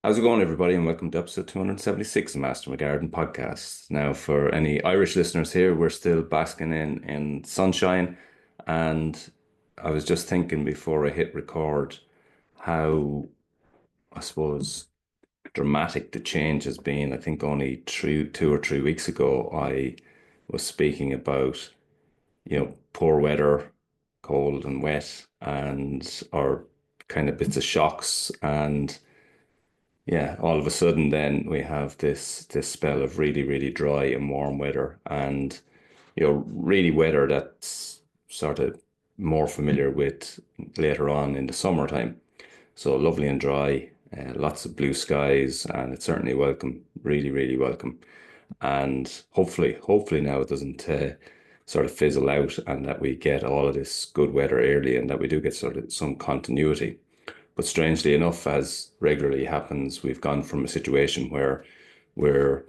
How's it going, everybody, and welcome to episode 276 of Master My Garden podcast. Now, for any Irish listeners here, we're still basking in sunshine, and I was just thinking before I hit record how, I suppose, dramatic the change has been. I think only 2 or 3 weeks ago, I was speaking about, poor weather, cold and wet, and or kind of bits of shocks and yeah, all of a sudden then we have this spell of really, really dry and warm weather and really weather that's sort of more familiar with later on in the summertime. So lovely and dry, lots of blue skies, and it's certainly welcome, really, really welcome. And hopefully now it doesn't sort of fizzle out and that we get all of this good weather early and that we do get sort of some continuity. But strangely enough, as regularly happens, we've gone from a situation where we're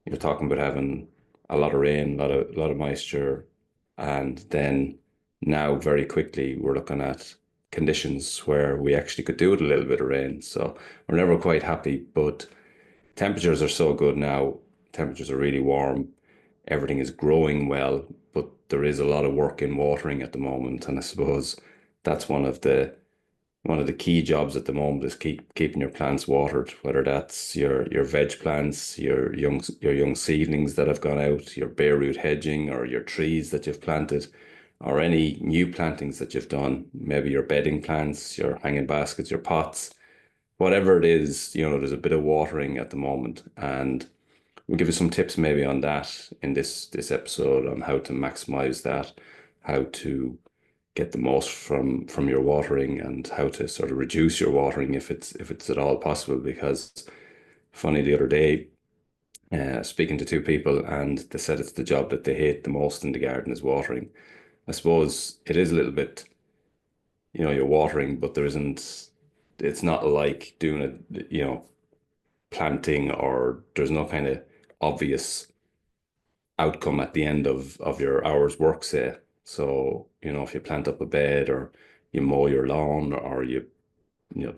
you're talking about having a lot of rain, a lot of moisture, and then now very quickly we're looking at conditions where we actually could do with a little bit of rain. So we're never quite happy, but temperatures are so good now. Temperatures are really warm. Everything is growing well, but there is a lot of work in watering at the moment, and I suppose that's one of the key jobs at the moment is keeping your plants watered, whether that's your veg plants, your young seedlings that have gone out, your bare root hedging, or your trees that you've planted, or any new plantings that you've done, maybe your bedding plants, your hanging baskets, your pots, whatever it is, there's a bit of watering at the moment, and we'll give you some tips maybe on that in this episode on how to maximize that, how to get the most from your watering and how to sort of reduce your watering if it's at all possible. Because funny, the other day, speaking to two people, and they said it's the job that they hate the most in the garden is watering. I suppose it is a little bit, you're watering, but there isn't. It's not like doing it, planting, or there's no kind of obvious outcome at the end of your hour's work, say. So, if you plant up a bed or you mow your lawn or you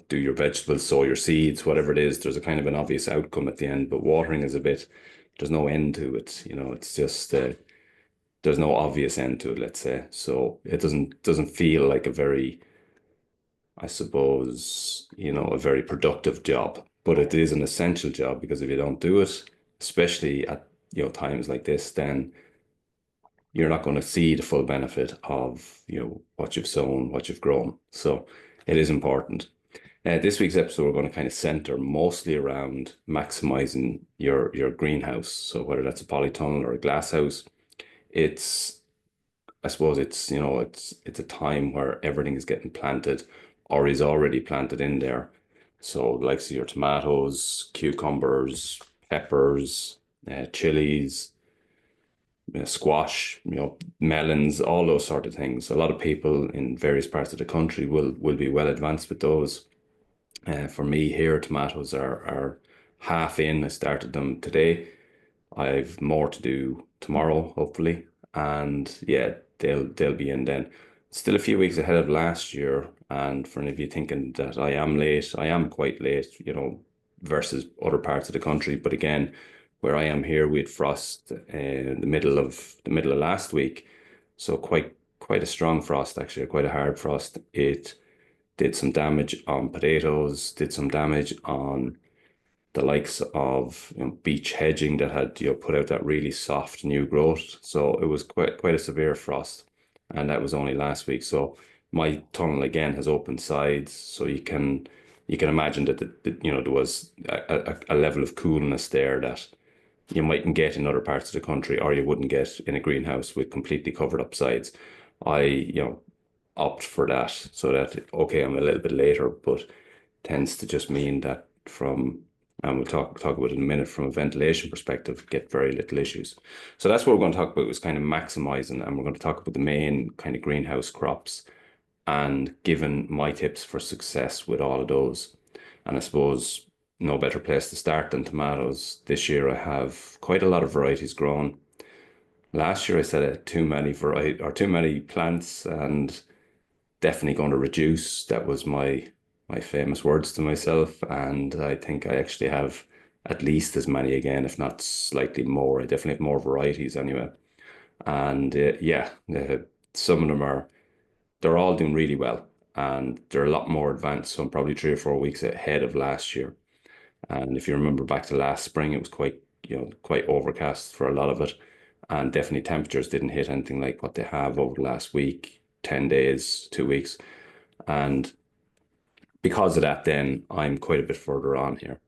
do your vegetables, sow your seeds, whatever it is, there's a kind of an obvious outcome at the end. But watering is a bit, there's no end to it. It's just there's no obvious end to it, let's say. So it doesn't feel like a very, I suppose, a very productive job. But it is an essential job because if you don't do it, especially at times like this, then you're not going to see the full benefit of what you've sown, what you've grown. So it is important. This week's episode, we're going to kind of center mostly around maximizing your greenhouse. So whether that's a polytunnel or a glass house, it's I suppose it's a time where everything is getting planted or is already planted in there. So like your tomatoes, cucumbers, peppers, chilies, squash, melons, all those sort of things. A lot of people in various parts of the country will be well advanced with those. For me here, tomatoes are half in. I started them today. I've more to do tomorrow, hopefully, and yeah, they'll be in then. Still a few weeks ahead of last year, and for any of you thinking that I am late, I am quite late, versus other parts of the country. But again, where I am here, we had frost in the middle of last week, so quite a strong frost actually, quite a hard frost. It did some damage on potatoes, did some damage on the likes of beech hedging that had put out that really soft new growth. So it was quite a severe frost, and that was only last week. So my tunnel again has open sides, so you can imagine that there was a level of coolness there that you mightn't get in other parts of the country, or you wouldn't get in a greenhouse with completely covered up sides. I opt for that so that okay, I'm a little bit later, but tends to just mean that and we'll talk about it in a minute, from a ventilation perspective, get very little issues. So that's what we're going to talk about, is kind of maximizing, and we're going to talk about the main kind of greenhouse crops and given my tips for success with all of those. And I suppose no better place to start than tomatoes. This year I have quite a lot of varieties grown. Last year I said I had too many variety or too many plants, and definitely going to reduce. That was my my famous words to myself, and I think I actually have at least as many again, if not slightly more. I definitely have more varieties anyway. And yeah, some of them they're all doing really well, and they're a lot more advanced. So I'm probably 3 or 4 weeks ahead of last year. And if you remember back to last spring, it was quite overcast for a lot of it. And definitely temperatures didn't hit anything like what they have over the last week, 10 days, 2 weeks. And because of that, then I'm quite a bit further on here.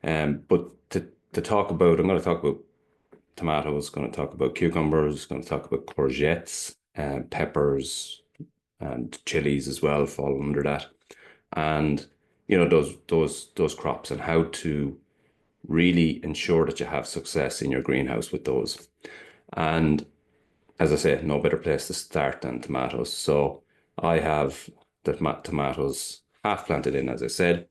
But to talk about, I'm going to talk about tomatoes, going to talk about cucumbers, going to talk about courgettes, peppers, and chilies as well fall under that. And those crops and how to really ensure that you have success in your greenhouse with those. And as I say, no better place to start than tomatoes. So I have the tomatoes half planted in, as I said.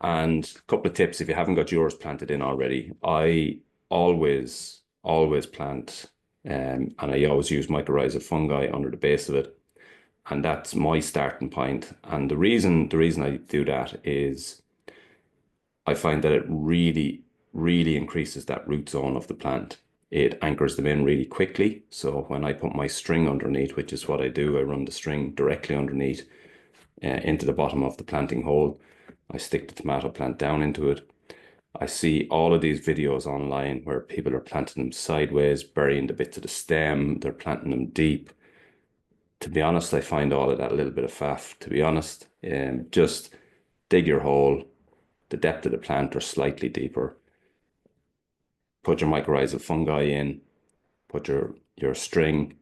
And a couple of tips if you haven't got yours planted in already. I always plant, and I always use mycorrhizal fungi under the base of it. And that's my starting point. And the reason I do that is I find that it really, really increases that root zone of the plant. It anchors them in really quickly. So when I put my string underneath, which is what I do, I run the string directly underneath into the bottom of the planting hole. I stick the tomato plant down into it. I see all of these videos online where people are planting them sideways, burying the bits of the stem, they're planting them deep. To be honest, I find all of that a little bit of faff, to be honest. Just dig your hole, the depth of the plant or slightly deeper. Put your mycorrhizal fungi in, put your string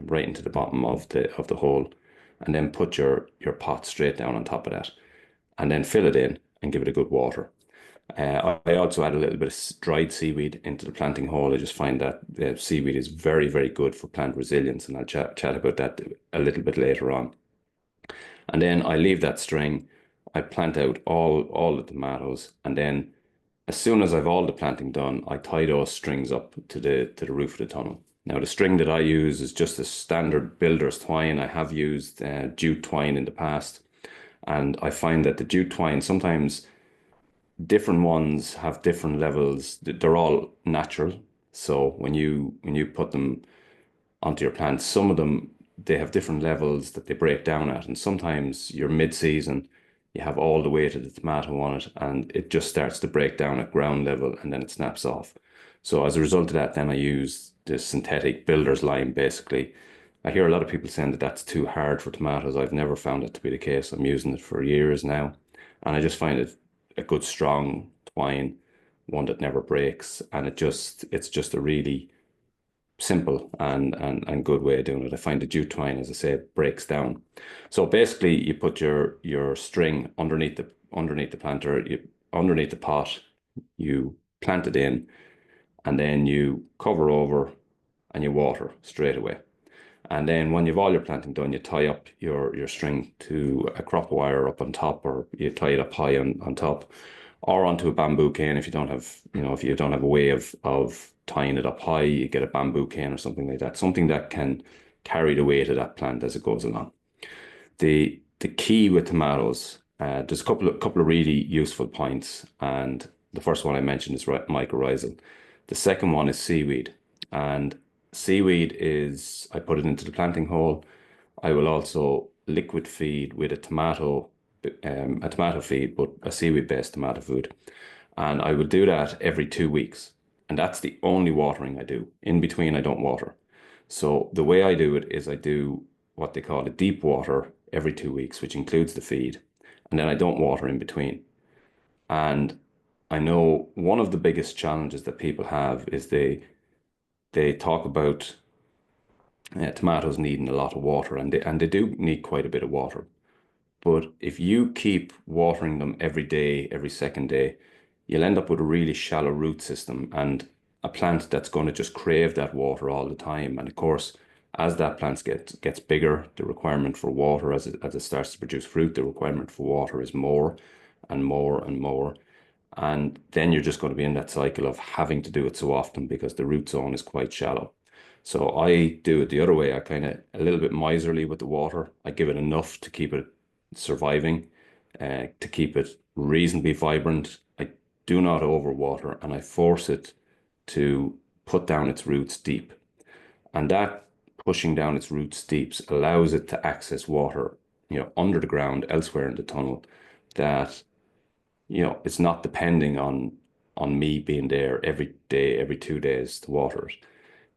right into the bottom of the hole, and then put your pot straight down on top of that, and then fill it in and give it a good water. I also add a little bit of dried seaweed into the planting hole. I just find that seaweed is very, very good for plant resilience, and I'll chat about that a little bit later on. And then I leave that string. I plant out all the tomatoes, and then as soon as I've all the planting done, I tie those strings up to the roof of the tunnel. Now the string that I use is just a standard builder's twine. I have used jute twine in the past, and I find that the jute twine sometimes different ones have different levels. They're all natural. So when you put them onto your plants, some of them they have different levels that they break down at, and sometimes you're mid-season, you have all the weight of the tomato on it, and it just starts to break down at ground level, and then it snaps off. So as a result of that, then I use this synthetic builder's lime. Basically, I hear a lot of people saying that that's too hard for tomatoes. I've never found it to be the case. I'm using it for years now, and I just find it a good strong twine, one that never breaks, and it's just a really simple and good way of doing it. I find the jute twine, as I say, breaks down. So basically, you put your string underneath the planter, underneath the pot, you plant it in, and then you cover over and you water straight away. And then when you've all your planting done, you tie up your string to a crop wire up on top, or you tie it up high on top, or onto a bamboo cane if you don't have, if you don't have a way of tying it up high, you get a bamboo cane or something like that, something that can carry the weight of that plant as it goes along. The key with tomatoes, there's a couple of really useful points, and the first one I mentioned is mycorrhizal. The second one is seaweed, and seaweed is I put it into the planting hole. I will also liquid feed with a tomato feed, but a seaweed-based tomato food, and I will do that every 2 weeks, and that's the only watering I do. In between, I don't water. So the way I do it is I do what they call a deep water every 2 weeks, which includes the feed, and then I don't water in between. And I know one of the biggest challenges that people have is they talk about tomatoes needing a lot of water, and they do need quite a bit of water. But if you keep watering them every day, every second day, you'll end up with a really shallow root system and a plant that's going to just crave that water all the time. And of course, as that plant gets bigger, the requirement for water, as it starts to produce fruit, the requirement for water is more and more and more. And then you're just going to be in that cycle of having to do it so often because the root zone is quite shallow. So I do it the other way. I kind of a little bit miserly with the water. I give it enough to keep it surviving, to keep it reasonably vibrant. I do not overwater, and I force it to put down its roots deep. And that pushing down its roots deep allows it to access water, under the ground, elsewhere in the tunnel, that, it's not depending on me being there every day, every 2 days to water it.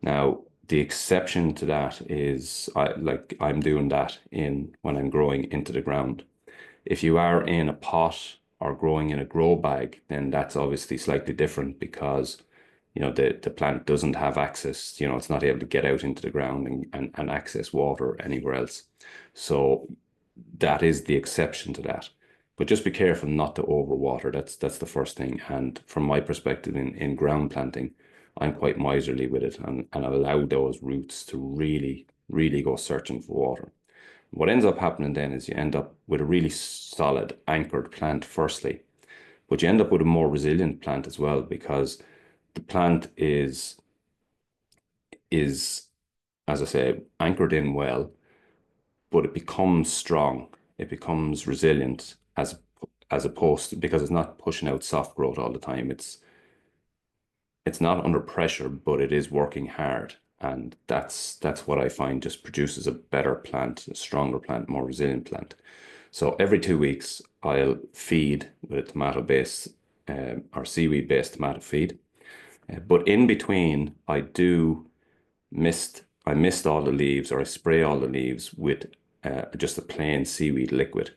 Now, the exception to that is I'm doing that in when I'm growing into the ground. If you are in a pot or growing in a grow bag, then that's obviously slightly different because, the plant doesn't have access, it's not able to get out into the ground and access water anywhere else. So that is the exception to that. But just be careful not to overwater. That's the first thing. And from my perspective in ground planting, I'm quite miserly with it and allow those roots to really, really go searching for water. What ends up happening then is you end up with a really solid anchored plant firstly, but you end up with a more resilient plant as well because the plant is, as I say, anchored in well, but it becomes strong. It becomes resilient as opposed to, because it's not pushing out soft growth all the time. It's not under pressure, but it is working hard. And that's what I find just produces a better plant, a stronger plant, more resilient plant. So every 2 weeks, I'll feed with a tomato-based or seaweed-based tomato feed. But in between, I mist all the leaves or I spray all the leaves with just a plain seaweed liquid.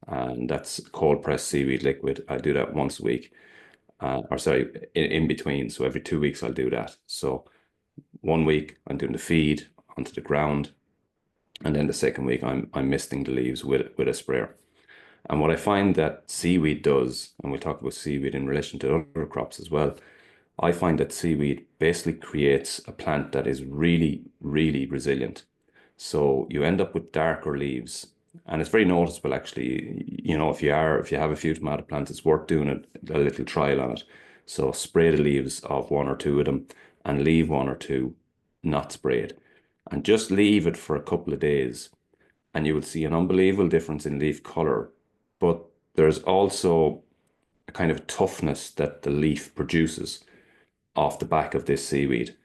And that's cold pressed seaweed liquid. I do that once a week, or sorry, in between. So every 2 weeks, I'll do that. So one week, I'm doing the feed onto the ground. And then the second week, I'm misting the leaves with a sprayer. And what I find that seaweed does, and we'll talk about seaweed in relation to other crops as well, I find that seaweed basically creates a plant that is really, really resilient. So you end up with darker leaves. And it's very noticeable actually, if you have a few tomato plants, it's worth doing a little trial on it. So spray the leaves of one or two of them and leave one or two not sprayed. And just leave it for a couple of days and you will see an unbelievable difference in leaf color. But there's also a kind of toughness that the leaf produces off the back of this seaweed.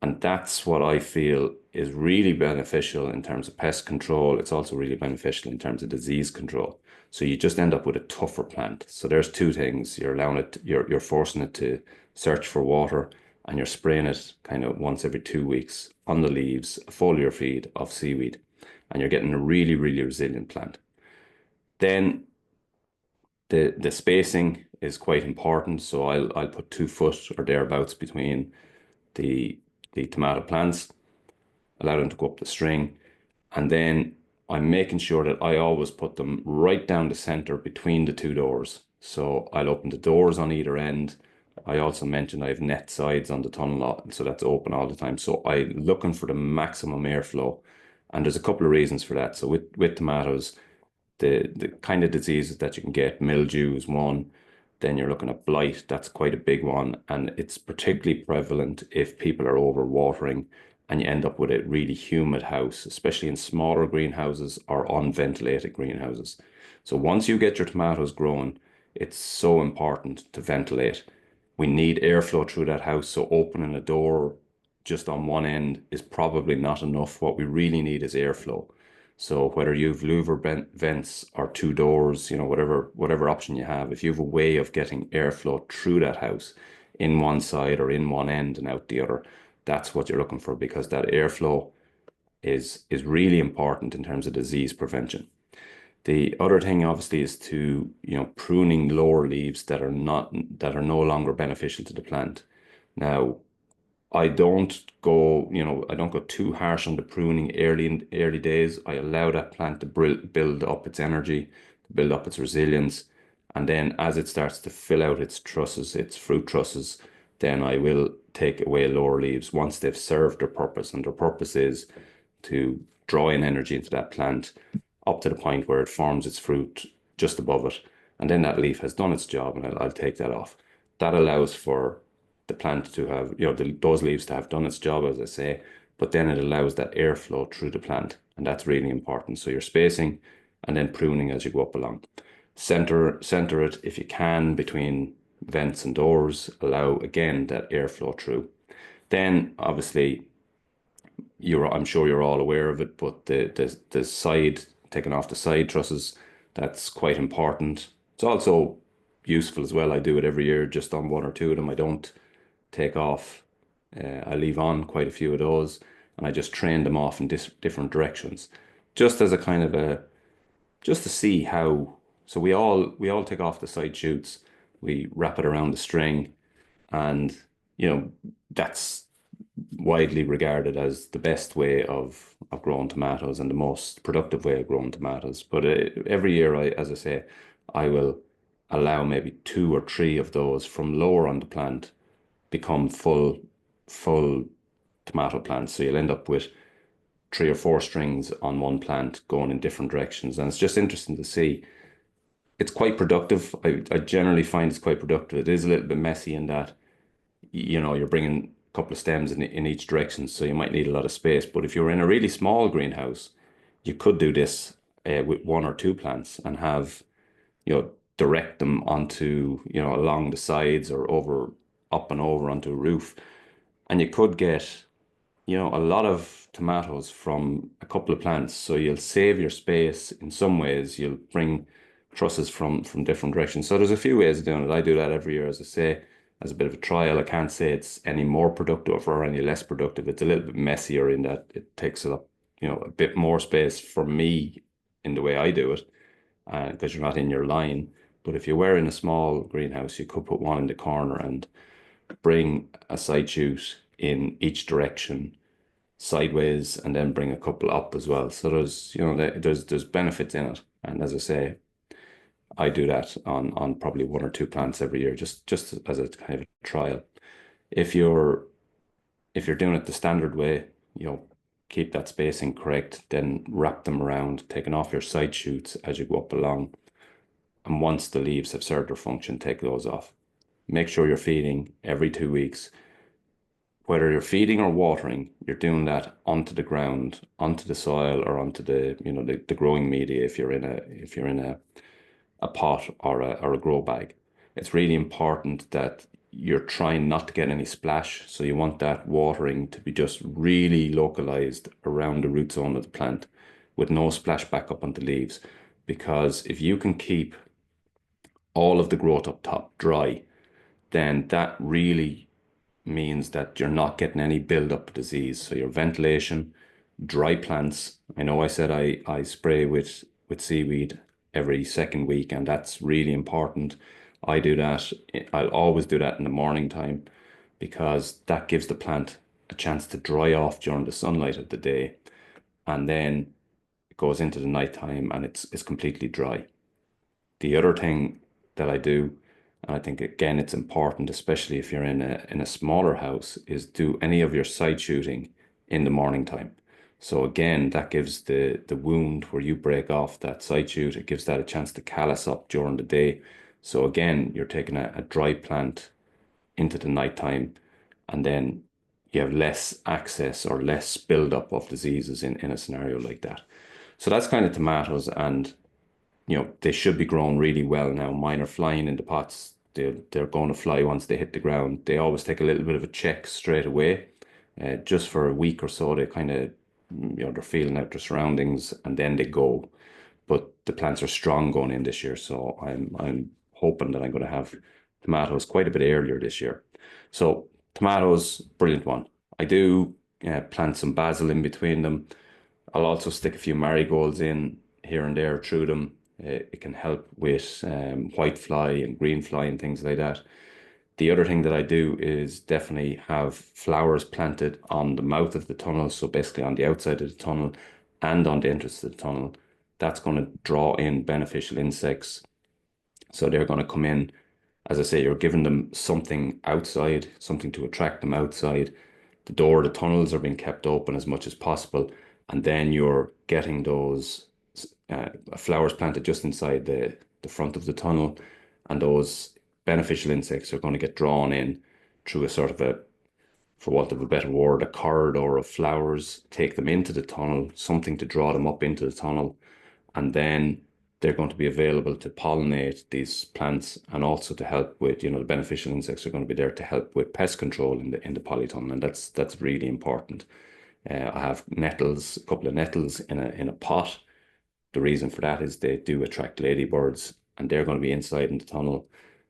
And that's what I feel is really beneficial in terms of pest control. It's also really beneficial in terms of disease control. So you just end up with a tougher plant. So there's two things. You're forcing it to search for water and you're spraying it kind of once every 2 weeks on the leaves, a foliar feed of seaweed, and you're getting a really, really resilient plant. Then the spacing is quite important. So I'll put 2 foot or thereabouts between the tomato plants, allow them to go up the string, and then I'm making sure that I always put them right down the center between the two doors. So I'll open the doors on either end. I also mentioned I have net sides on the tunnel, so that's open all the time. So I'm looking for the maximum airflow, and there's a couple of reasons for that. So with tomatoes, the kind of diseases that you can get, mildew is one. Then you're looking at blight, that's quite a big one. And it's particularly prevalent if people are overwatering and you end up with a really humid house, especially in smaller greenhouses or unventilated greenhouses. So once you get your tomatoes growing, it's so important to ventilate. We need airflow through that house, so opening a door just on one end is probably not enough. What we really need is airflow. So whether you've louver vents or two doors, whatever option you have, if you have a way of getting airflow through that house in one side or in one end and out the other, that's what you're looking for because that airflow is really important in terms of disease prevention. The other thing obviously is to, pruning lower leaves that are no longer beneficial to the plant. Now, I don't go too harsh on the pruning early in early days. I allow that plant to build up its energy, to build up its resilience. And then as it starts to fill out its trusses, its fruit trusses, then I will take away lower leaves once they've served their purpose. And their purpose is to draw in energy into that plant up to the point where it forms its fruit just above it. And then that leaf has done its job and I'll take that off. That allows for the plant to have, those leaves to have done its job, as I say, but then it allows that airflow through the plant. And that's really important. So you're spacing and then pruning as you go up along. Center it if you can between vents and doors. Allow again that airflow through. Then obviously I'm sure you're all aware of it, but the side taking off the side trusses, that's quite important. It's also useful as well. I do it every year just on one or two of them. I don't take off. I leave on quite a few of those, and I just train them off in different directions, just as a kind of a just to see how. So we all take off the side shoots, we wrap it around the string, and you know that's widely regarded as the best way of growing tomatoes and the most productive way of growing tomatoes. But every year, as I say, I will allow maybe two or three of those from lower on the plant become full tomato plants. So you'll end up with three or four strings on one plant going in different directions. And it's just interesting to see. It's quite productive. I generally find it's quite productive. It is a little bit messy in that, you're bringing a couple of stems in each direction, so you might need a lot of space. But if you're in a really small greenhouse, you could do this with one or two plants and have, direct them onto, along the sides or up and over onto a roof. And you could get, a lot of tomatoes from a couple of plants. So you'll save your space in some ways. You'll bring trusses from different directions. So there's a few ways of doing it. I do that every year, as I say, as a bit of a trial. I can't say it's any more productive or any less productive. It's a little bit messier in that it takes up, a bit more space for me in the way I do it, because you're not in your line. But if you were in a small greenhouse, you could put one in the corner and bring a side shoot in each direction sideways and then bring a couple up as well. So there's benefits in it. And as I say, I do that on probably one or two plants every year, just as a kind of a trial. If you're if you're doing it the standard way, keep that spacing correct, then wrap them around, taking off your side shoots as you go up along. And once the leaves have served their function, take those off. Make sure you're feeding every 2 weeks. Whether you're feeding or watering, you're doing that onto the ground, onto the soil, or onto the growing media if you're in a pot or a grow bag. It's really important that you're trying not to get any splash. So you want that watering to be just really localized around the root zone of the plant with no splash back up onto leaves. Because if you can keep all of the growth up top dry, then that really means that you're not getting any build-up of disease. So your ventilation, dry plants. I know I said I spray with seaweed every second week, and that's really important. I do that. I'll always do that in the morning time because that gives the plant a chance to dry off during the sunlight of the day, and then it goes into the night time and it's completely dry. The other thing that I do, and I think again it's important, especially if you're in a smaller house, is do any of your side shooting in the morning time. So again, that gives the wound where you break off that side shoot, it gives that a chance to callus up during the day. So again, you're taking a dry plant into the nighttime, and then you have less access or less buildup of diseases in a scenario like that. So that's kind of tomatoes, and they should be grown really well now. Mine are flying in the pots. They're going to fly once they hit the ground. They always take a little bit of a check straight away. Just for a week or so, they kind of, they're feeling out their surroundings and then they go. But the plants are strong going in this year, so I'm hoping that I'm going to have tomatoes quite a bit earlier this year. So tomatoes, brilliant one. I do plant some basil in between them. I'll also stick a few marigolds in here and there through them. It can help with white fly and green fly and things like that. The other thing that I do is definitely have flowers planted on the mouth of the tunnel, so basically on the outside of the tunnel and on the entrance of the tunnel. That's going to draw in beneficial insects. So they're going to come in. As I say, you're giving them something outside, something to attract them outside. The door, the tunnels are being kept open as much as possible. And then you're getting those flowers planted just inside the front of the tunnel. And those beneficial insects are going to get drawn in through a sort of for want of a better word, a corridor of flowers, take them into the tunnel, something to draw them up into the tunnel. And then they're going to be available to pollinate these plants and also to help with, the beneficial insects are going to be there to help with pest control in the polytunnel, and that's really important. I have nettles, a couple of nettles in a pot. The reason for that is they do attract ladybirds, and they're going to be inside in the tunnel.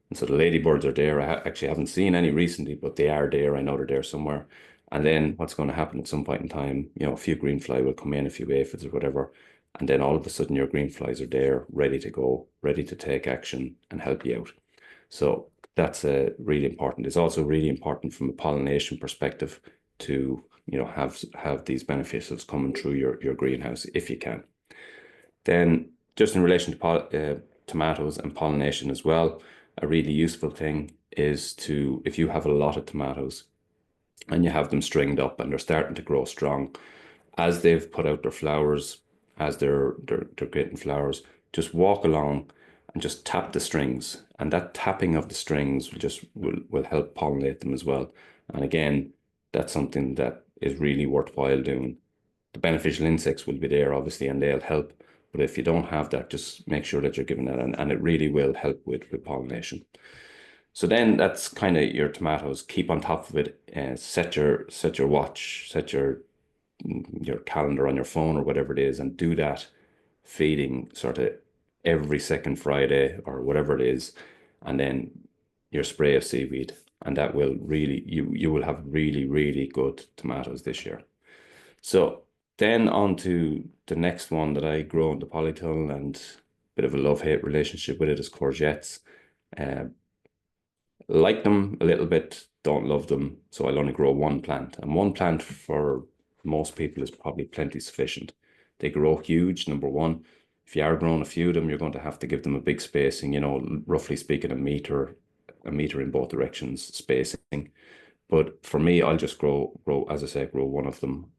And so the ladybirds are there. Actually haven't seen any recently, but they are there. I know they're there somewhere. And then what's going to happen at some point in time, a few green fly will come in, a few aphids or whatever. And then all of a sudden your green flies are there, ready to go, ready to take action and help you out. So that's really important. It's also really important from a pollination perspective to, have these beneficials coming through your greenhouse if you can. Then just in relation to tomatoes and pollination as well, a really useful thing is to, if you have a lot of tomatoes and you have them stringed up and they're starting to grow strong, as they've put out their flowers, as they're getting flowers, just walk along and just tap the strings. And that tapping of the strings will help pollinate them as well. And again, that's something that is really worthwhile doing. The beneficial insects will be there, obviously, and they'll help. But if you don't have that, just make sure that you're giving that, and it really will help with pollination. So then that's kind of your tomatoes. Keep on top of it. Set your watch, set your calendar on your phone or whatever it is, and do that feeding sort of every second Friday or whatever it is, and then your spray of seaweed, and that will really you will have really, really good tomatoes this year. So then on to the next one that I grow in the polytunnel, and a bit of a love-hate relationship with it is courgettes. Uh, like them a little bit, don't love them. So I'll only grow one plant, and one plant for most people is probably plenty sufficient. They grow huge, number one. If you are growing a few of them, you're going to have to give them a big spacing, roughly speaking, a meter in both directions spacing. But for me, I'll just grow, as I say, grow one of them.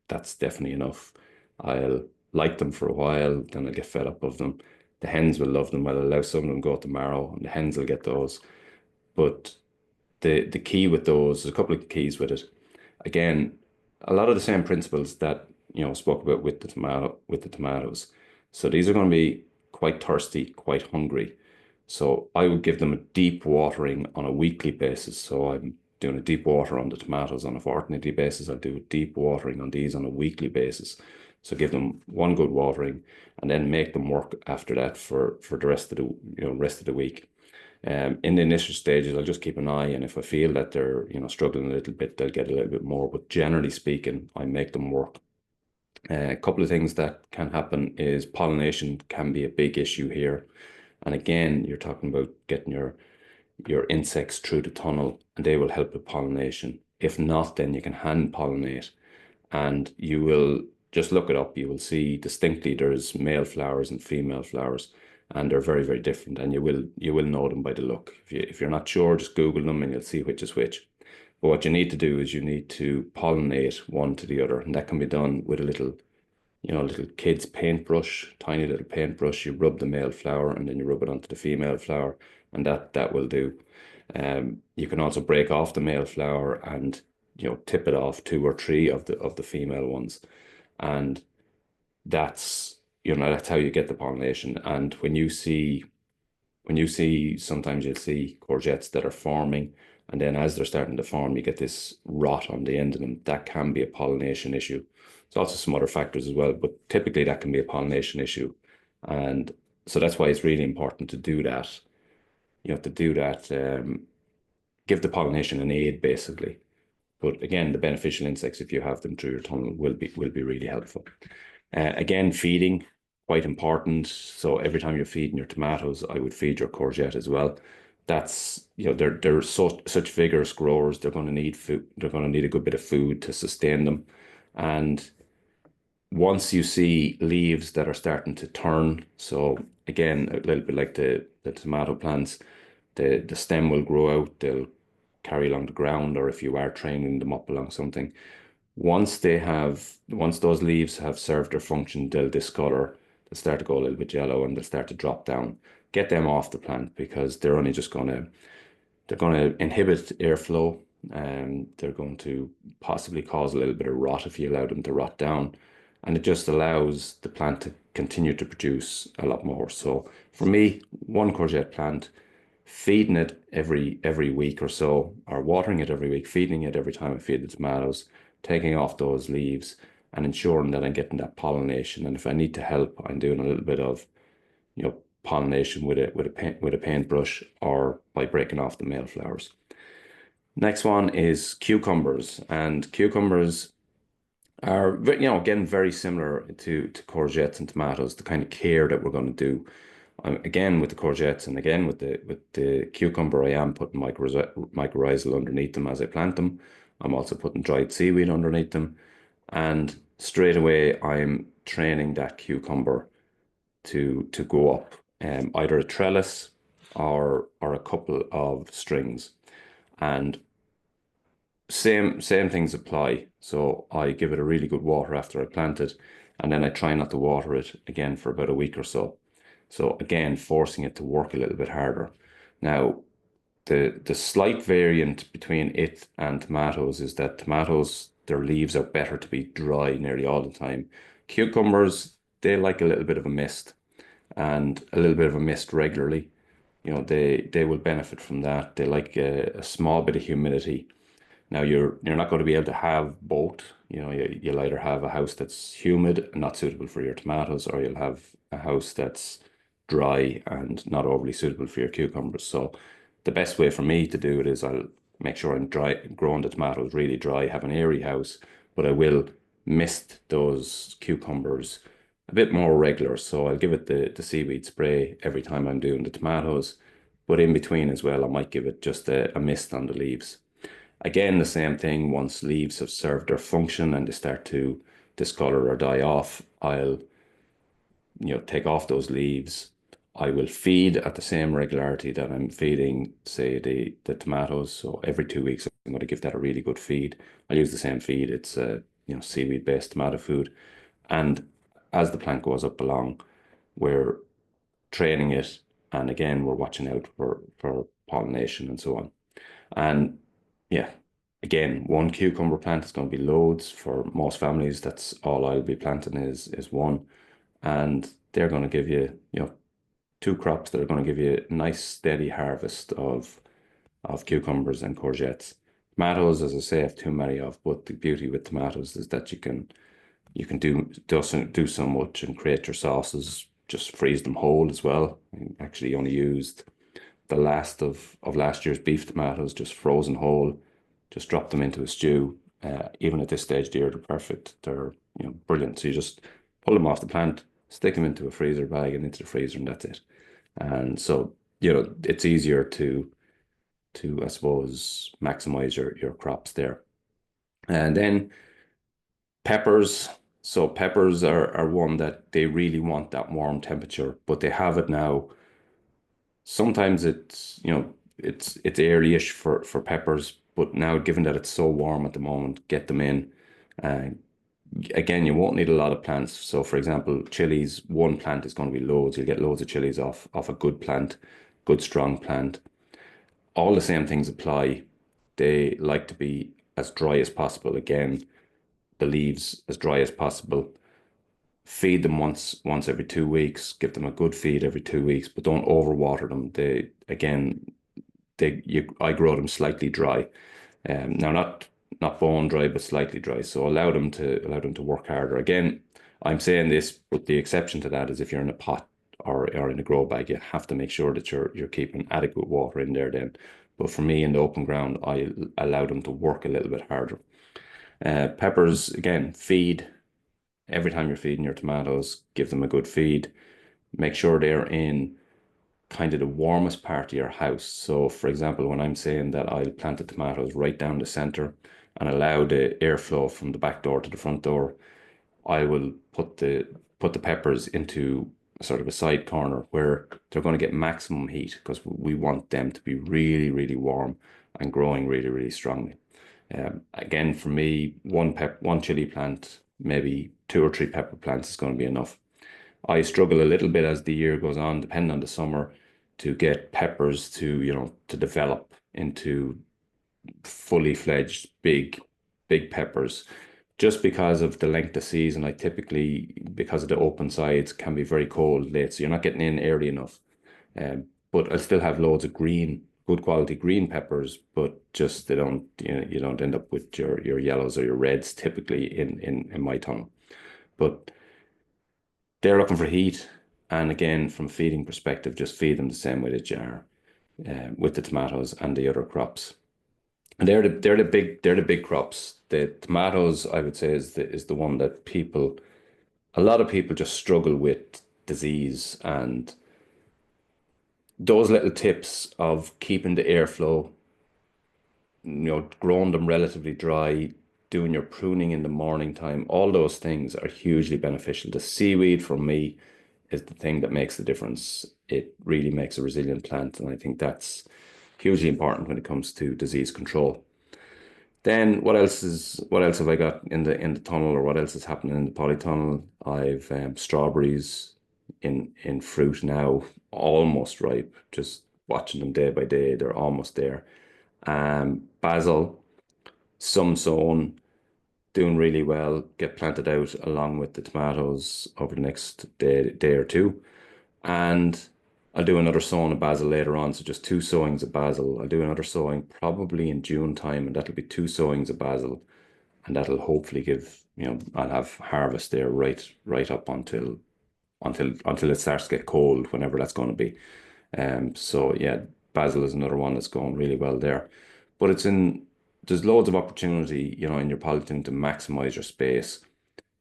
That's definitely enough. I'll like them for a while, then I'll get fed up of them. The hens will love them. I'll allow some of them go to marrow, and the hens will get those. But the key with those, there's a couple of keys with it. Again, a lot of the same principles that spoke about with the tomatoes. So these are going to be quite thirsty, quite hungry. So I would give them a deep watering on a weekly basis. So I'm doing a deep water on the tomatoes on a fortnightly basis. I'll do a deep watering on these on a weekly basis. So give them one good watering, and then make them work after that for the rest of the week. In the initial stages, I'll just keep an eye, and if I feel that they're struggling a little bit, they'll get a little bit more. But generally speaking, I make them work. A couple of things that can happen is pollination can be a big issue here. And again, you're talking about getting your insects through the tunnel, and they will help with pollination. If not, then you can hand pollinate, and you will just look it up. You will see distinctly there's male flowers and female flowers, and they're very, very different. And you will know them by the look. If you're not sure, just Google them and you'll see which is which. But what you need to do is you need to pollinate one to the other, and that can be done with a little kid's paintbrush, tiny little paintbrush. You rub the male flower and then you rub it onto the female flower, and that will do. You can also break off the male flower and tip it off two or three of the female ones, and that's how you get the pollination. And when you see sometimes you'll see courgettes that are forming, and then as they're starting to form, you get this rot on the end of them. That can be a pollination issue. There's also some other factors as well, but typically that can be a pollination issue. And so that's why it's really important to do that. You have to do that, give the pollination an aid, basically. But again, the beneficial insects, if you have them through your tunnel, will be really helpful. Again, feeding, quite important. So every time you're feeding your tomatoes, I would feed your courgette as well. That's, they're such vigorous growers. They're going to need food. They're going to need a good bit of food to sustain them. And once you see leaves that are starting to turn, so again, a little bit like the tomato plants, the stem will grow out, they'll carry along the ground, or if you are training them up along something, once those leaves have served their function, they'll discolor, they'll start to go a little bit yellow, and they'll start to drop down. Get them off the plant, because they're only just they're going to inhibit airflow, and they're going to possibly cause a little bit of rot if you allow them to rot down. and it just allows the plant to continue to produce a lot more. So for me, one courgette plant, feeding it every week or so, or watering it every week, feeding it every time I feed the tomatoes, taking off those leaves, and ensuring that I'm getting that pollination. And if I need to help, I'm doing a little bit of, pollination with a paintbrush, or by breaking off the male flowers. Next one is cucumbers, and cucumbers are, again, very similar to courgettes and tomatoes. The kind of care that we're going to do, again with the courgettes and again with the cucumber, I am putting mycorrhizal underneath them as I plant them. I'm also putting dried seaweed underneath them, and straight away I'm training that cucumber to go up, either a trellis or a couple of strings. And same things apply. So I give it a really good water after I plant it, and then I try not to water it again for about a week or so. So again, forcing it to work a little bit harder. Now, the slight variant between it and tomatoes is that tomatoes, their leaves are better to be dry nearly all the time. Cucumbers, they like a little bit of a mist, and a little bit of a mist regularly. They will benefit from that. They like a small bit of humidity. Now you're not going to be able to have both. You'll either have a house that's humid and not suitable for your tomatoes, or you'll have a house that's dry and not overly suitable for your cucumbers. So the best way for me to do it is I'll make sure I'm growing the tomatoes really dry, have an airy house, but I will mist those cucumbers a bit more regular. So I'll give it the seaweed spray every time I'm doing the tomatoes, but in between as well, I might give it just a mist on the leaves. Again, the same thing, once leaves have served their function and they start to discolor or die off, I'll, take off those leaves. I will feed at the same regularity that I'm feeding, say, the tomatoes. So every 2 weeks, I'm going to give that a really good feed. I use the same feed. It's seaweed-based tomato food. And as the plant goes up along, we're training it, and again, we're watching out for pollination and so on. And yeah, again, one cucumber plant is going to be loads for most families. That's all I'll be planting is one, and they're going to give you, two crops that are going to give you a nice steady harvest of cucumbers and courgettes. Tomatoes, as I say, I have too many of, but the beauty with tomatoes is that you can do so much and create your sauces. Just freeze them whole as well. I actually only used the last of last year's beef tomatoes, just frozen whole. Just drop them into a stew. Even at this stage of the year, they're perfect. They're brilliant. So you just pull them off the plant, stick them into a freezer bag and into the freezer, and that's it. And so it's easier to I suppose maximize your crops there. And then peppers. So peppers are one that they really want that warm temperature, but they have it now. Sometimes it's early-ish for peppers, but now given that it's so warm at the moment, get them in. Uh, Again, you won't need a lot of plants. So for example, chilies, one plant is going to be loads. You'll get loads of chilies off a good plant, good strong plant. All the same things apply. They like to be as dry as possible. Again, the leaves as dry as possible. Feed them once every 2 weeks. Give them a good feed every 2 weeks, but don't overwater them. I grow them slightly dry. Now not bone dry, but slightly dry. So allow them to work harder. Again, I'm saying this, but the exception to that is if you're in a pot or in a grow bag, you have to make sure that you're keeping adequate water in there then. But for me, in the open ground, I allow them to work a little bit harder. Peppers, again, feed. Every time you're feeding your tomatoes, give them a good feed. Make sure they're in kind of the warmest part of your house. So, for example, when I'm saying that I'll plant the tomatoes right down the center and allow the airflow from the back door to the front door, I will put the peppers into sort of a side corner where they're going to get maximum heat, because we want them to be really, really warm and growing really, really strongly. Again, for me, one chili plant, maybe two or three pepper plants is going to be enough. I struggle a little bit as the year goes on, depending on the summer, to get peppers to develop into fully fledged big peppers. just because of the length of season, I typically, because of the open sides, can be very cold late. So you're not getting in early enough. But I still have loads of green, good quality green peppers, but just they don't, you don't end up with your yellows or your reds typically in my tunnel. But they're looking for heat. And again, from a feeding perspective, just feed them the same way that you are with the tomatoes and the other crops. And they're the big crops. The tomatoes, I would say, is the one that a lot of people just struggle with disease, and those little tips of keeping the airflow, growing them relatively dry, doing your pruning in the morning time, all those things are hugely beneficial. The seaweed for me is the thing that makes the difference. It really makes a resilient plant, and I think that's hugely important when it comes to disease control. Then what else have I got in the tunnel, or what else is happening in the polytunnel? I've strawberries in fruit now, almost ripe. Just watching them day by day, they're almost there. Basil, some sown, doing really well. Get planted out along with the tomatoes over the next day or two. And I'll do another sowing of basil later on. So just two sowings of basil. I'll do another sowing probably in June time, and that'll be two sowings of basil. And that'll hopefully give, I'll have harvest there right up until it starts to get cold, whenever that's going to be. So yeah, basil is another one that's going really well there. But there's loads of opportunity, in your polythene to maximize your space.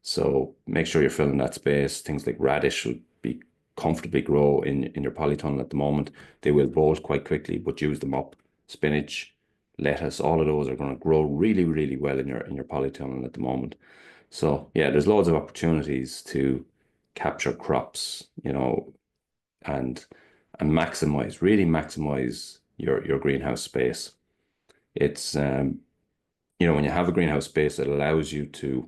So make sure you're filling that space. Things like radish will be comfortably grow in your polytunnel at the moment. They will bolt quite quickly, but use them up. Spinach, lettuce, all of those are going to grow really, really well in your polytunnel at the moment. So yeah, there's loads of opportunities to capture crops, and really maximize your greenhouse space. It's when you have a greenhouse space, it allows you to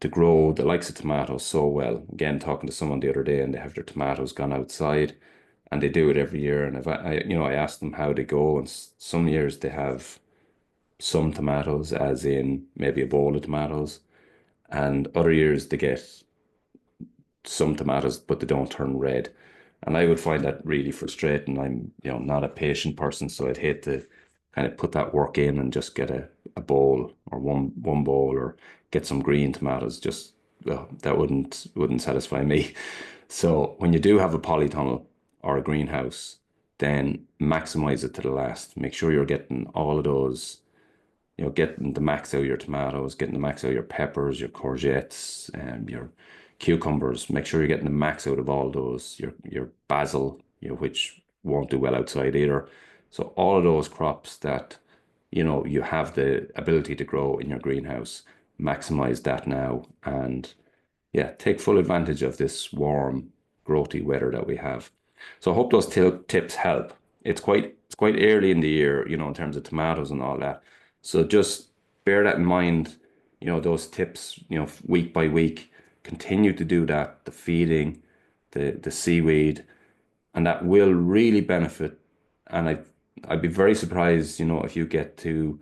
grow the likes of tomatoes so well. Again, talking to someone the other day, and they have their tomatoes gone outside, and they do it every year. And if I asked them how they go, and some years they have some tomatoes, as in maybe a bowl of tomatoes, and other years they get some tomatoes, but they don't turn red. And I would find that really frustrating. I'm, not a patient person, so I'd hate to kind of put that work in and just get a bowl, or one bowl, or get some green tomatoes. Just that wouldn't satisfy me. So when you do have a polytunnel or a greenhouse, then maximize it to the last. Make sure you're getting all of those, getting the max out of your tomatoes, getting the max out of your peppers, your courgettes, and your cucumbers. Make sure you're getting the max out of all those. Your basil, which won't do well outside either. So all of those crops that you have the ability to grow in your greenhouse, maximize that now, and yeah, take full advantage of this warm, growthy weather that we have. So I hope those tips help. It's quite early in the year, in terms of tomatoes and all that. So just bear that in mind, those tips, week by week. Continue to do that, the feeding, the seaweed, and that will really benefit. And I'd be very surprised, if you get to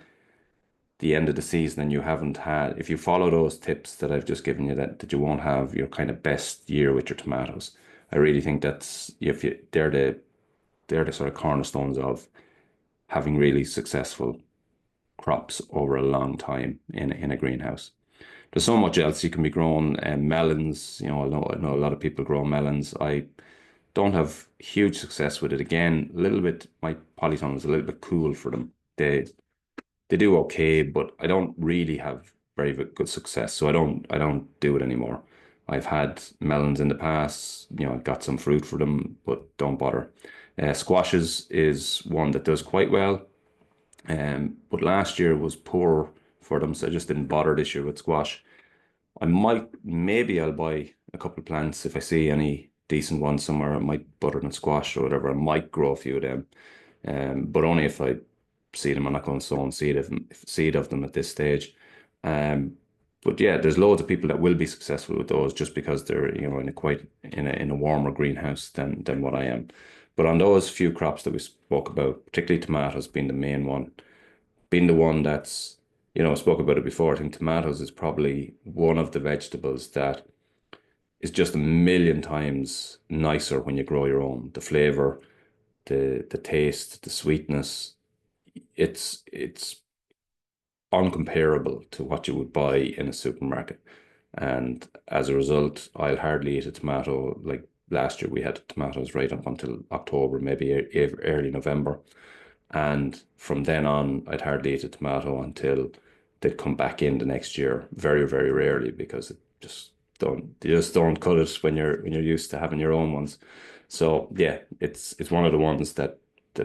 the end of the season and you haven't had, if you follow those tips that I've just given you, that you won't have your kind of best year with your tomatoes. I really think that's if you they're the sort of cornerstones of having really successful crops over a long time in a greenhouse. There's so much else you can be growing. Melons, I know a lot of people grow melons. I don't have huge success with it. Again, a little bit, my polytunnel is a little bit cool for them. They do okay, but I don't really have very good success. So I don't do it anymore. I've had melons in the past, got some fruit for them, but don't bother. Squashes is one that does quite well. But last year was poor for them, so I just didn't bother this year with squash. Maybe I'll buy a couple of plants if I see any decent ones somewhere. I might butternut squash or whatever. I might grow a few of them, but only if I see them. I'm not going to sow seed of them at this stage. Um, but yeah, there's loads of people that will be successful with those just because they're in a warmer greenhouse than what I am. But on those few crops that we spoke about, particularly tomatoes being the main one, being the one that's I spoke about it before. I think tomatoes is probably one of the vegetables that is just a million times nicer when you grow your own. The flavor, the taste, the sweetness, it's uncomparable to what you would buy in a supermarket. And as a result, I'll hardly eat a tomato. Like last year, we had tomatoes right up until October, maybe early November. And from then on, I'd hardly eat a tomato until they'd come back in the next year. Very, very rarely because it just you just don't cut it when you're used to having your own ones. So yeah, it's one of the ones that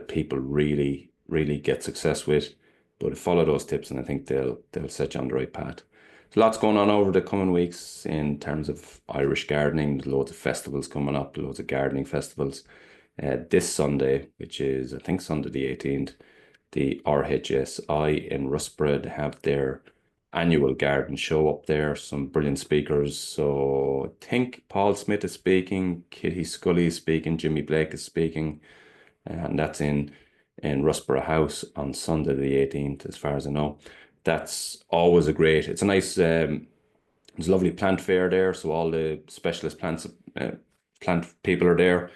people really, really get success with. But follow those tips and I think they'll set you on the right path. There's lots going on over the coming weeks in terms of Irish gardening. There's loads of festivals coming up, loads of gardening festivals. This Sunday, which is I think Sunday the 18th, the RHSI in Rusborough have their annual garden show up there. Some brilliant speakers. So I think Paul Smith is speaking, Kitty Scully is speaking, Jimmy Blake is speaking, and that's in Rusborough House on Sunday the 18th, as far as I know. That's always a great. It's a nice. There's a lovely plant fair there, so all the specialist plant people are there.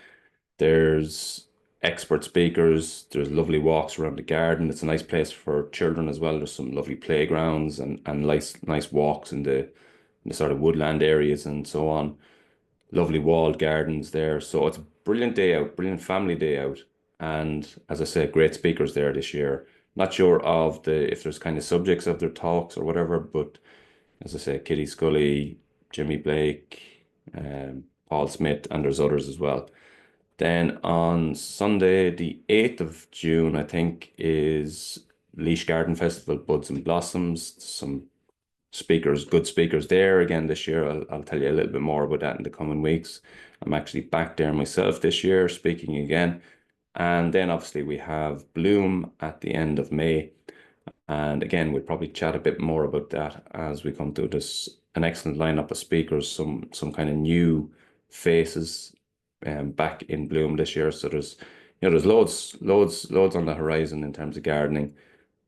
There's expert speakers. There's lovely walks around the garden. It's a nice place for children as well. There's some lovely playgrounds and nice walks in the sort of woodland areas and so on. Lovely walled gardens there. So it's a brilliant day out, brilliant family day out. And as I said, great speakers there this year. Not sure of the if there's kind of subjects of their talks or whatever, but as I say, Kitty Scully, Jimmy Blake, Paul Smith, and there's others as well. Then on Sunday, the 8th of June, I think, is Leash Garden Festival, Buds and Blossoms. Some speakers, good speakers there again this year. I'll tell you a little bit more about that in the coming weeks. I'm actually back there myself this year, speaking again. And then obviously we have Bloom at the end of May. And again, we'll probably chat a bit more about that as we come through this an excellent lineup of speakers, some kind of new faces back in bloom this year. So there's loads on the horizon in terms of gardening.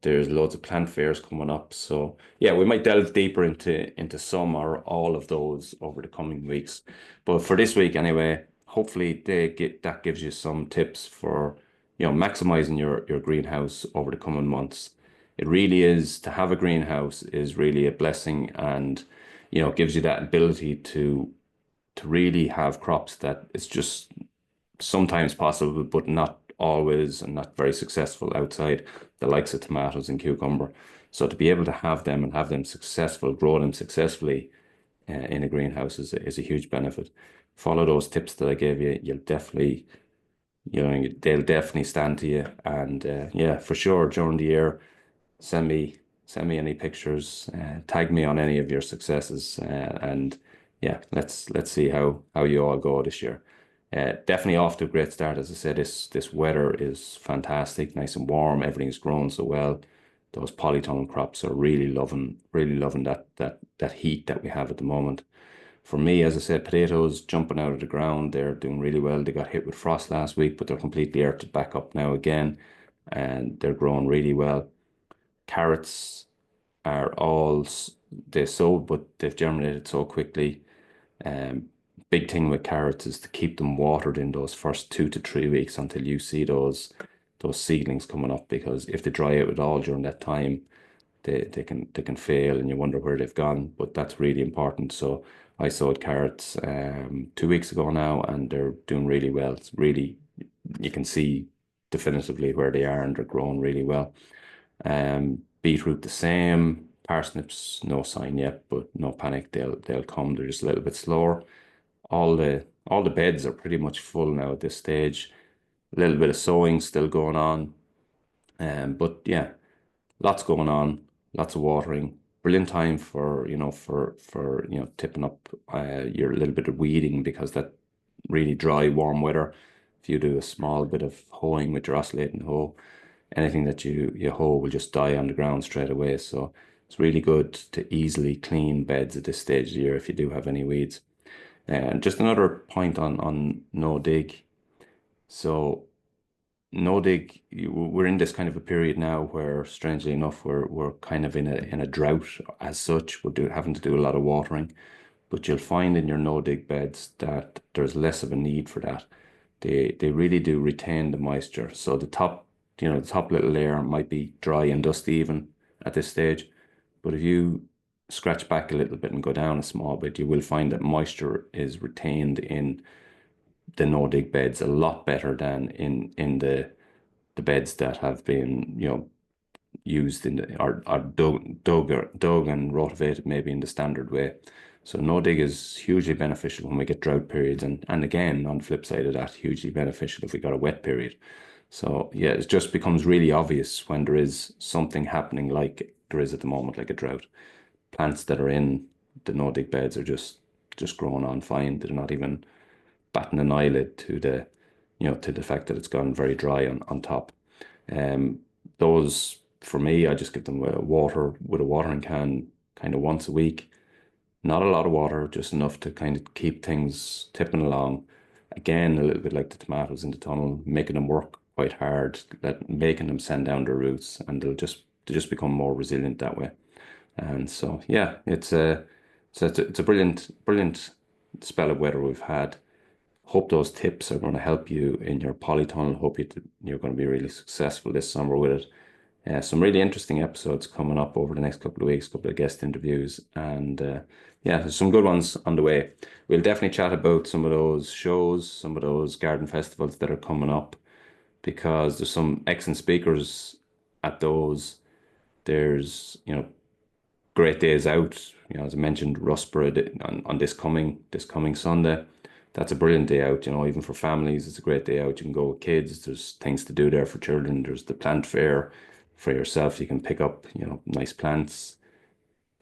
There's loads of plant fairs coming up. So yeah, we might delve deeper into some or all of those over the coming weeks. But for this week anyway, hopefully that gives you some tips for maximizing your greenhouse over the coming months. It really is to have a greenhouse is really a blessing and gives you that ability to really have crops that it's just sometimes possible, but not always and not very successful outside the likes of tomatoes and cucumber. So to be able to have them and have them successful, grow them successfully in a greenhouse is a huge benefit. Follow those tips that I gave you. You'll definitely, they'll definitely stand to you. And yeah, for sure, during the year, send me send me any pictures, tag me on any of your successes, and yeah, let's see how you all go this year. Definitely off to a great start. As I said, this weather is fantastic, nice and warm. Everything's growing so well. Those polytunnel crops are really loving that heat that we have at the moment. For me, as I said, potatoes jumping out of the ground, they're doing really well. They got hit with frost last week, but they're completely earthed back up now again, and they're growing really well. Carrots are they sow, but they've germinated so quickly. Um, Big thing with carrots is to keep them watered in those first 2 to 3 weeks until you see those seedlings coming up, because if they dry out at all during that time, they can fail and you wonder where they've gone. But that's really important. So I sowed carrots 2 weeks ago now, and they're doing really well. It's really, you can see definitively where they are, and they're growing really well. Beetroot the same. Parsnips, no sign yet, but no panic. They'll come. They're just a little bit slower. All the beds are pretty much full now at this stage. A little bit of sowing still going on. But yeah, lots going on, lots of watering. Brilliant time for, tipping up your little bit of weeding, because that really dry, warm weather. If you do a small bit of hoeing with your oscillating hoe, anything that you hoe will just die on the ground straight away. So it's really good to easily clean beds at this stage of the year if you do have any weeds. And just another point on no dig. So no dig, we're in this kind of a period now where, strangely enough, we're kind of in a drought as such. Having to do a lot of watering, but you'll find in your no dig beds that there's less of a need for that. They really do retain the moisture. So the top little layer might be dry and dusty even at this stage, but if you scratch back a little bit and go down a small bit, you will find that moisture is retained in the no dig beds a lot better than in the beds that have been, used in the or dug and rotivated maybe in the standard way. So no dig is hugely beneficial when we get drought periods, and again on the flip side of that, hugely beneficial if we got a wet period. So yeah, it just becomes really obvious when there is something happening like there is at the moment, like a drought. Plants that are in the no dig beds are just growing on fine. They're not even batting an eyelid to the fact that it's gone very dry on top. Um, those for me, I just give them water with a watering can kind of once a week. Not a lot of water, just enough to kind of keep things tipping along. Again, a little bit like the tomatoes in the tunnel, making them work quite hard, making them send down their roots, and they just become more resilient that way. And so, yeah, it's a brilliant spell of weather we've had. Hope those tips are going to help you in your polytunnel. Hope you're going to be really successful this summer with it. Some really interesting episodes coming up over the next couple of weeks, couple of guest interviews, and yeah, there's some good ones on the way. We'll definitely chat about some of those shows, some of those garden festivals that are coming up, because there's some excellent speakers at those. There's, great days out. As I mentioned, Rusborough on this coming Sunday. That's a brilliant day out. Even for families, it's a great day out. You can go with kids. There's things to do there for children. There's the plant fair for yourself. You can pick up, nice plants.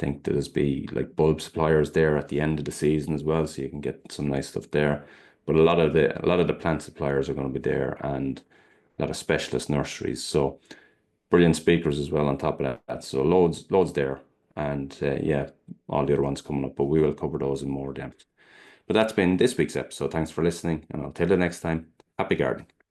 Think there's be like bulb suppliers there at the end of the season as well, so you can get some nice stuff there. But a lot of the plant suppliers are going to be there, and a lot of specialist nurseries. So brilliant speakers as well on top of that. So loads there. And yeah, all the other ones coming up, but we will cover those in more depth. But that's been this week's episode. Thanks for listening, and I'll tell you next time. Happy gardening.